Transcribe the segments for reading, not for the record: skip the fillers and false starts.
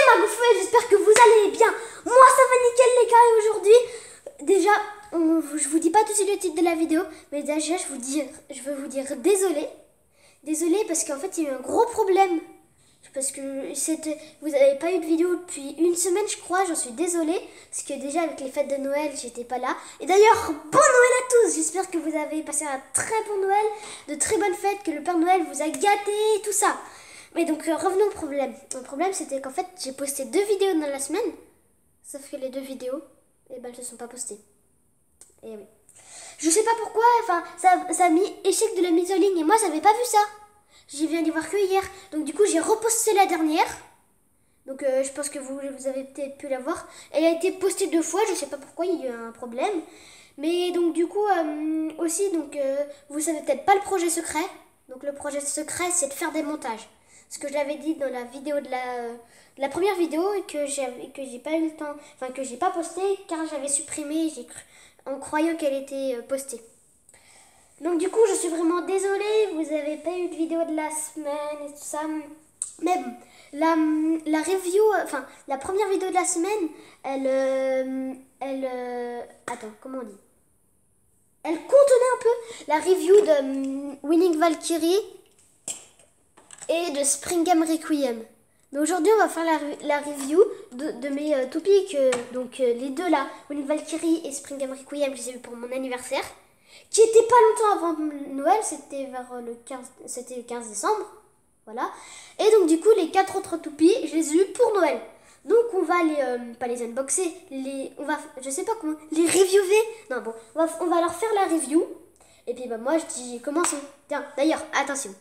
c'est Magoufou et j'espère que vous allez bien. Moi ça va nickel les gars et aujourd'hui, déjà, je vous dis pas tout de suite le titre de la vidéo, mais déjà je veux vous dire désolé. Désolé parce qu'en fait il y a eu un gros problème. Parce que vous n'avez pas eu de vidéo depuis une semaine je crois, j'en suis désolée. Parce que déjà avec les fêtes de Noël, j'étais pas là. Et d'ailleurs, bon Noël à tous. J'espère que vous avez passé un très bon Noël, de très bonnes fêtes, que le Père Noël vous a gâté et tout ça. Mais donc revenons au problème. Le problème c'était qu'en fait j'ai posté 2 vidéos dans la semaine. Sauf que les 2 vidéos, eh ben, elles ne se sont pas postées. Et oui. Je sais pas pourquoi, enfin ça a mis échec de la mise en ligne et moi j'avais pas vu ça. J'y viens d'y voir que hier. Donc du coup j'ai reposté la dernière. Donc je pense que vous avez peut-être pu la voir. Elle a été postée 2 fois, je sais pas pourquoi, il y a eu un problème. Mais donc du coup aussi, donc vous savez peut-être pas le projet secret. Donc le projet secret c'est de faire des montages. Ce que je l'avais dit dans la vidéo de la première vidéo et que j'ai pas eu le temps, enfin que j'ai pas posté car j'avais supprimé en croyant qu'elle était postée. Donc du coup je suis vraiment désolée, vous avez pas eu de vidéo de la semaine et tout ça. Mais bon, la review, enfin la première vidéo de la semaine, attends, comment on dit? Elle contenait un peu la review de Winning Valkyrie et de Springam Requiem. Mais aujourd'hui, on va faire la review de mes toupies, donc les deux là, Winning Valkyrie et Springam Requiem, je les ai eu pour mon anniversaire, qui était pas longtemps avant Noël, c'était vers c'était le 15 décembre, voilà. Et donc du coup, les 4 autres toupies, je les ai eu pour Noël. Donc on va pas les unboxer, je sais pas comment, les reviewer. Non bon, on va leur faire la review. Et puis bah moi je dis commençons. Tiens, d'ailleurs, attention.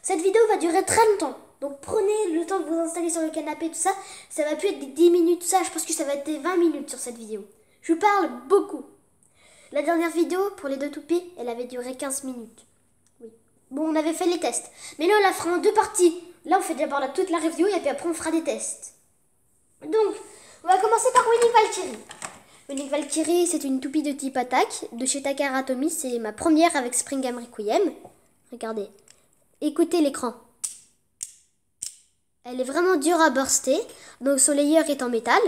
Cette vidéo va durer très longtemps. Donc prenez le temps de vous installer sur le canapé, tout ça. Ça va plus être des 10 minutes, tout ça. Je pense que ça va être des 20 minutes sur cette vidéo. Je parle beaucoup. La dernière vidéo, pour les 2 toupies, elle avait duré 15 minutes. Oui. Bon, on avait fait les tests. Mais là, on la fera en 2 parties. Là, on fait d'abord toute la review et puis après, on fera des tests. Donc, on va commencer par Winning Valkyrie. Winning Valkyrie, c'est une toupie de type attaque. De chez Takara Tomy, c'est ma première avec Springam Requiem. Regardez. Écoutez l'écran. Elle est vraiment dure à burster. Donc son layer est en métal.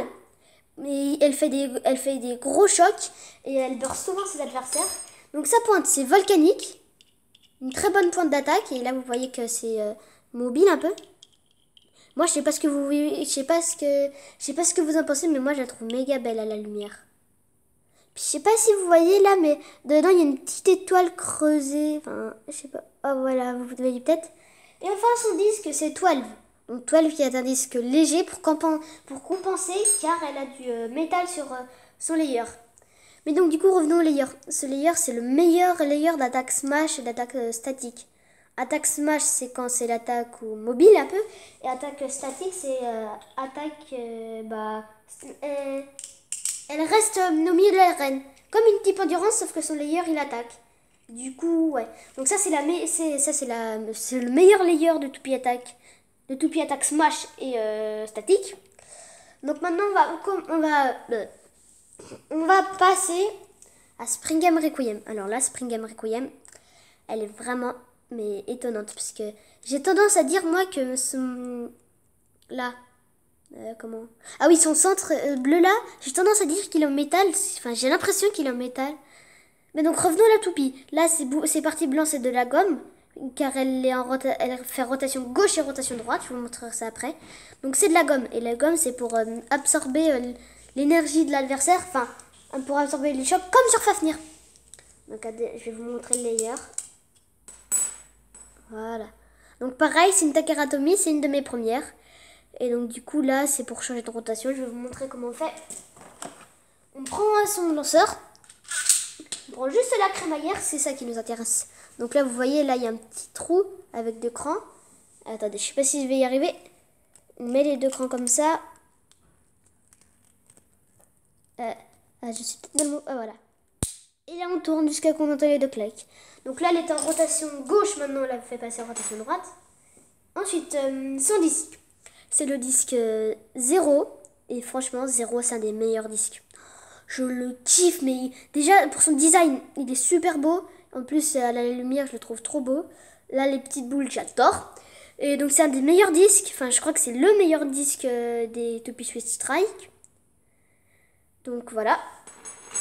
Mais elle fait des gros chocs. Et elle burst souvent ses adversaires. Donc sa pointe c'est volcanique. Une très bonne pointe d'attaque. Et là vous voyez que c'est mobile un peu. Moi je sais pas ce que je sais pas ce que vous en pensez. Mais moi je la trouve méga belle à la lumière. Puis, je sais pas si vous voyez là, mais dedans il y a une petite étoile creusée. Enfin, je sais pas. Oh voilà, vous voyez peut-être. Et enfin, son disque c'est 12. Donc 12 qui est un disque léger pour compenser car elle a du métal sur son layer. Mais donc du coup, revenons au layer. Ce layer c'est le meilleur layer d'attaque smash et d'attaque statique. Attaque smash c'est quand c'est l'attaque mobile un peu. Et attaque statique c'est attaque elle reste au milieu de l'arène. Comme une type endurance, sauf que son layer, il attaque. Du coup, ouais. Donc ça, c'est le meilleur layer de toupie attaque. De toupie attaque smash et statique. Donc maintenant, on va passer à Springam Requiem. Alors là, Springam Requiem, elle est vraiment étonnante. Parce que j'ai tendance à dire, moi, que là... comment? Ah oui, son centre bleu là, j'ai tendance à dire qu'il est en métal. Enfin, j'ai l'impression qu'il est en métal. Mais donc revenons à la toupie. Là, c'est partie blanc, c'est de la gomme. Car elle fait rotation gauche et rotation droite. Je vais vous montrer ça après. Donc c'est de la gomme. Et la gomme, c'est pour absorber l'énergie de l'adversaire. Enfin, pour absorber les chocs comme sur Fafnir. Donc je vais vous montrer le layer. Voilà. Donc pareil, c'est une Takara Tomy, c'est une de mes premières. Et donc du coup là c'est pour changer de rotation. Je vais vous montrer comment on fait. On prend son lanceur. On prend juste la crémaillère. C'est ça qui nous intéresse. Donc là vous voyez là il y a un petit trou avec 2 crans. Attendez, je sais pas si je vais y arriver. On met les 2 crans comme ça. Je suis peut-être dans le mot. Ah voilà. Et là on tourne jusqu'à qu'on entend les 2 claques. Donc là elle est en rotation gauche. Maintenant on la fait passer en rotation droite. Ensuite son disque. C'est le disque 0. Et franchement, 0, c'est un des meilleurs disques. Je le kiffe, mais déjà, pour son design, il est super beau. En plus, à la lumière, je le trouve trop beau. Là, les petites boules, j'adore. Et donc c'est un des meilleurs disques, enfin je crois que c'est le meilleur disque des Toupee Sweet Strike. Donc voilà.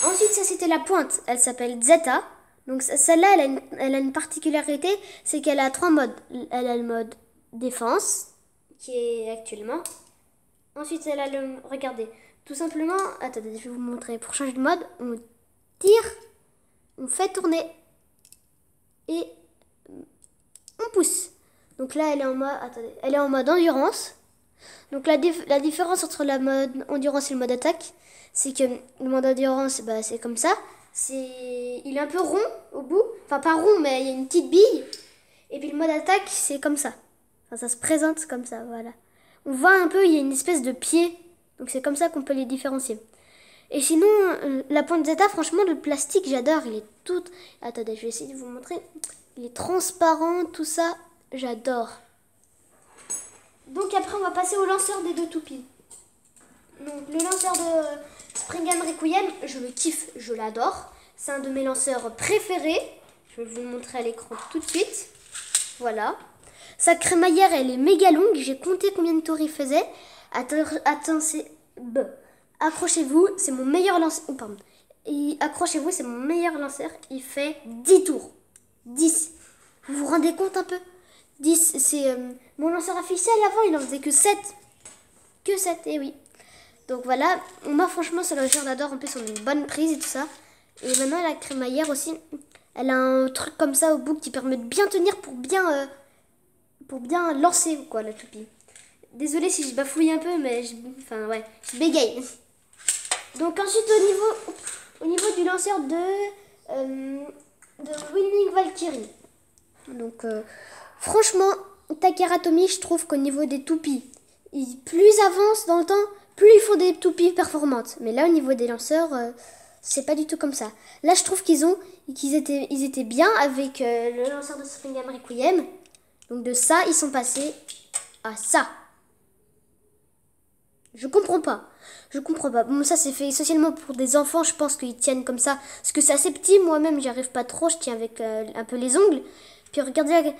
Ensuite ça c'était la pointe, elle s'appelle Zeta. Donc celle-là elle a une particularité, c'est qu'elle a 3 modes. Elle a le mode défense, qui est actuellement. Ensuite elle a le, regardez, tout simplement, attendez je vais vous montrer, pour changer de mode, on tire, on fait tourner et on pousse. Donc là elle est en mode, attendez, elle est en mode endurance. Donc la différence entre la mode endurance et le mode attaque, c'est que le mode endurance, bah, c'est comme ça. Il est un peu rond au bout. Enfin, pas rond, mais il y a une petite bille. Et puis le mode attaque, c'est comme ça. Enfin, ça se présente comme ça, voilà. On voit un peu, il y a une espèce de pied. Donc c'est comme ça qu'on peut les différencier. Et sinon, la pointe Zeta, franchement, le plastique, j'adore. Il est tout... Attendez, je vais essayer de vous montrer. Il est transparent, tout ça, j'adore. Donc après, on va passer au lanceur des deux toupies. Donc le lanceur de Springam Requiem, je le kiffe, je l'adore. C'est un de mes lanceurs préférés. Je vais vous le montrer à l'écran tout de suite. Voilà. Sa crémaillère, elle est méga longue. J'ai compté combien de tours il faisait. Attends, c'est... Accrochez-vous, c'est mon meilleur lanceur. Oh, pardon. Accrochez-vous, c'est mon meilleur lanceur. Il fait 10 tours. 10. Vous vous rendez compte un peu? 10, c'est... mon lanceur officiel avant, il en faisait que 7. Que 7, et oui. Donc voilà, moi franchement ce lanceur j'adore, en plus on a une bonne prise et tout ça. Et maintenant la crémaillère aussi, elle a un truc comme ça au bout qui permet de bien tenir pour bien lancer quoi la toupie. Désolée si je bafouille un peu mais je bégaye. Donc ensuite au niveau du lanceur de Winning Valkyrie. Donc franchement Takeratomi, je trouve qu'au niveau des toupies, plus ils avancent dans le temps, plus il faut des toupies performantes. Mais là, au niveau des lanceurs, c'est pas du tout comme ça. Là, je trouve qu'ils étaient bien avec le lanceur de Springam Requiem. Donc de ça, ils sont passés à ça. Je comprends pas. Je comprends pas. Bon, ça, c'est fait essentiellement pour des enfants. Je pense qu'ils tiennent comme ça. Parce que c'est assez petit. Moi-même, j'y arrive pas trop. Je tiens avec un peu les ongles. Puis regardez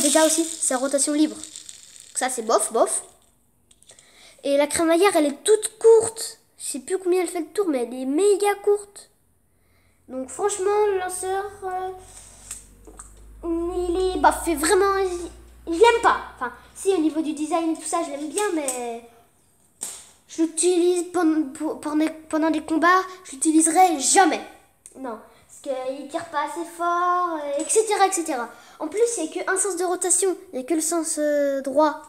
déjà aussi sa rotation libre. Ça, c'est bof, bof. Et la crémaillère, elle est toute courte. Je sais plus combien elle fait le tour, mais elle est méga courte. Donc franchement, le lanceur, il est... Bah, fait vraiment... Je l'aime pas. Enfin, si, au niveau du design et tout ça, je l'aime bien, mais... Je l'utilise pendant des combats, je l'utiliserai jamais. Non, parce qu'il tire pas assez fort, etc., etc. En plus, il n'y a qu'un sens de rotation. Il n'y a que le sens droit.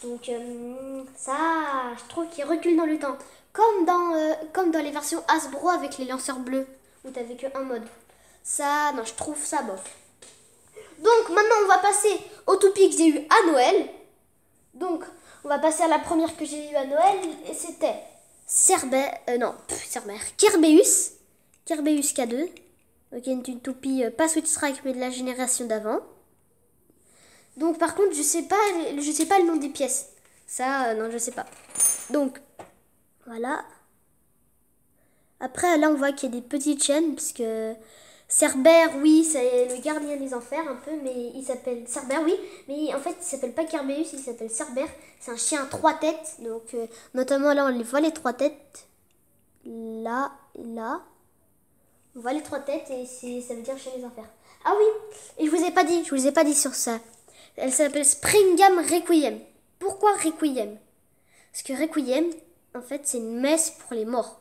Donc ça, je trouve qu'il recule dans le temps. Comme dans les versions Hasbro avec les lanceurs bleus, où t'avais que un mode. Ça, non, je trouve ça bof. Donc maintenant, on va passer aux toupies que j'ai eu à Noël. Donc, on va passer à la première que j'ai eu à Noël. Et c'était Kerbeus. Kerbeus K2. Donc, une toupie pas Sweet Strike, mais de la génération d'avant. Donc par contre je sais pas le nom des pièces. Ça non je sais pas. Donc voilà. Après là on voit qu'il y a des petites chaînes parce que Cerbère oui c'est le gardien des enfers un peu mais il s'appelle Cerbère oui mais en fait il s'appelle pas Kerbeus, il s'appelle Cerbère. C'est un chien à 3 têtes donc notamment là on les voit les 3 têtes. Là et là. On voit les 3 têtes et ça veut dire chien des enfers. Ah oui et je vous ai pas dit sur ça. Elle s'appelle Springam Requiem. Pourquoi Requiem? Parce que Requiem, en fait, c'est une messe pour les morts.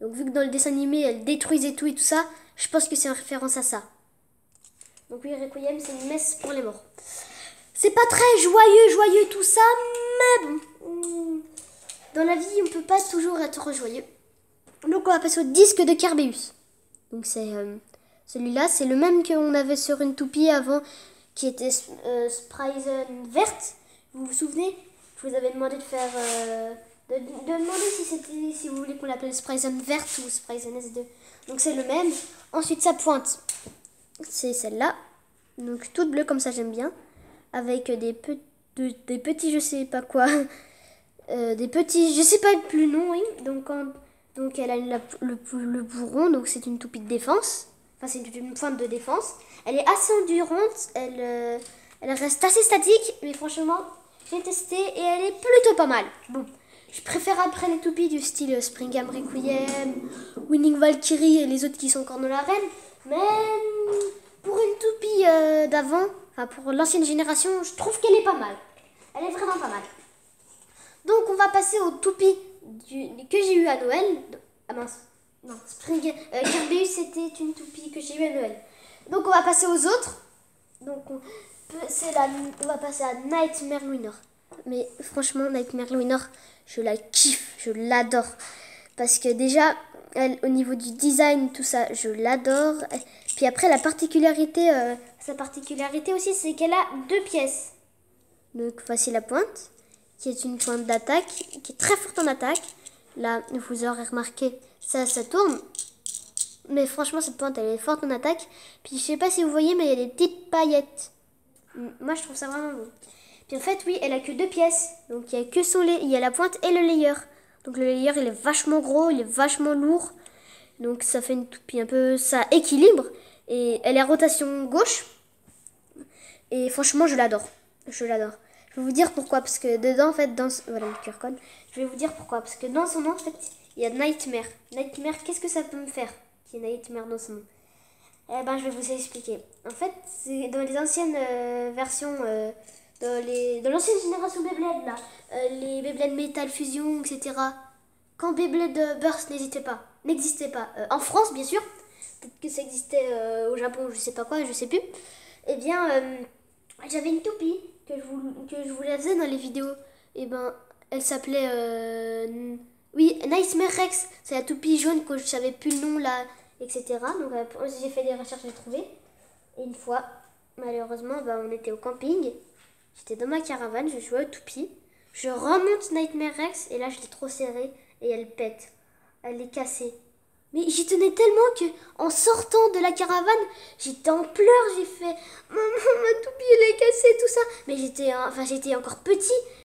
Donc, vu que dans le dessin animé, elle détruisait tout et tout ça, je pense que c'est en référence à ça. Donc, oui, Requiem, c'est une messe pour les morts. C'est pas très joyeux tout ça, mais bon. Dans la vie, on peut pas toujours être joyeux. Donc, on va passer au disque de Kerbeus. Donc, c'est celui-là, c'est le même qu'on avait sur une toupie avant, qui était Spryzen verte. Vous vous souvenez? Je vous avais demandé de faire... de demander si vous voulez qu'on l'appelle Spryzen verte ou Spryzen S2. Donc c'est le même. Ensuite sa pointe, c'est celle-là. Donc toute bleue comme ça j'aime bien. Avec des petits je sais pas quoi. Des petits, je sais pas plus nom, oui. Donc elle a le bourron, donc c'est une toupie de défense. Enfin, c'est une pointe de défense. Elle est assez endurante. Elle reste assez statique, mais franchement, j'ai testé et elle est plutôt pas mal. Bon, je préfère après les toupies du style Springham Requiem, Winning Valkyrie et les autres qui sont encore dans l'arène. Mais pour une toupie d'avant, enfin pour l'ancienne génération, je trouve qu'elle est pas mal. Elle est vraiment pas mal. Donc on va passer aux toupies que j'ai eu à Noël. Ah mince, non, Kirby c'était une toupie que j'ai eu à Noël. Donc on va passer aux autres. Donc on va passer à Nightmare Winner. Mais franchement, Nightmare Winner, je la kiffe, je l'adore. Parce que déjà, elle, au niveau du design, tout ça, je l'adore. Puis après, sa particularité aussi, c'est qu'elle a 2 pièces. Donc voici la pointe, qui est une pointe d'attaque, qui est très forte en attaque. Là, vous aurez remarqué, ça tourne. Mais franchement, cette pointe, elle est forte en attaque. Puis je sais pas si vous voyez, mais il y a des petites paillettes. Moi, je trouve ça vraiment beau. Puis en fait, oui, elle a que 2 pièces. Donc il y a que il y a la pointe et le layer. Donc le layer, il est vachement gros, il est vachement lourd. Donc ça fait une toupie un peu, ça équilibre. Et elle est à rotation gauche. Et franchement, je l'adore. Je l'adore. Je vais vous dire pourquoi. Parce que dedans, en fait, voilà le QR code. Je vais vous dire pourquoi. Parce que dans son nom, en fait, il y a Nightmare. Nightmare, qu'est-ce que ça peut me faire qu'il y ait Nightmare dans son nom? Eh ben, je vais vous expliquer. En fait, c'est dans les anciennes versions, dans l'ancienne génération Beyblade, là, les Beyblade Metal Fusion, etc. Quand Beyblade Burst n'existait pas, en France, bien sûr, peut-être que ça existait au Japon, je sais pas quoi, je sais plus. Eh bien, j'avais une toupie que je vous la faisais dans les vidéos. Et ben, elle s'appelait, oui, Nightmare Rex. C'est la toupie jaune que je savais plus le nom là, etc. Donc j'ai fait des recherches, j'ai trouvé. Et une fois, malheureusement, on était au camping. J'étais dans ma caravane, je jouais aux toupies. Je remonte Nightmare Rex et là je l'ai trop serrée et elle pète. Elle est cassée. Mais j'y tenais tellement que en sortant de la caravane, j'étais en pleurs, j'ai fait maman, ma toupie elle est cassée, tout ça. Mais j'étais encore petit.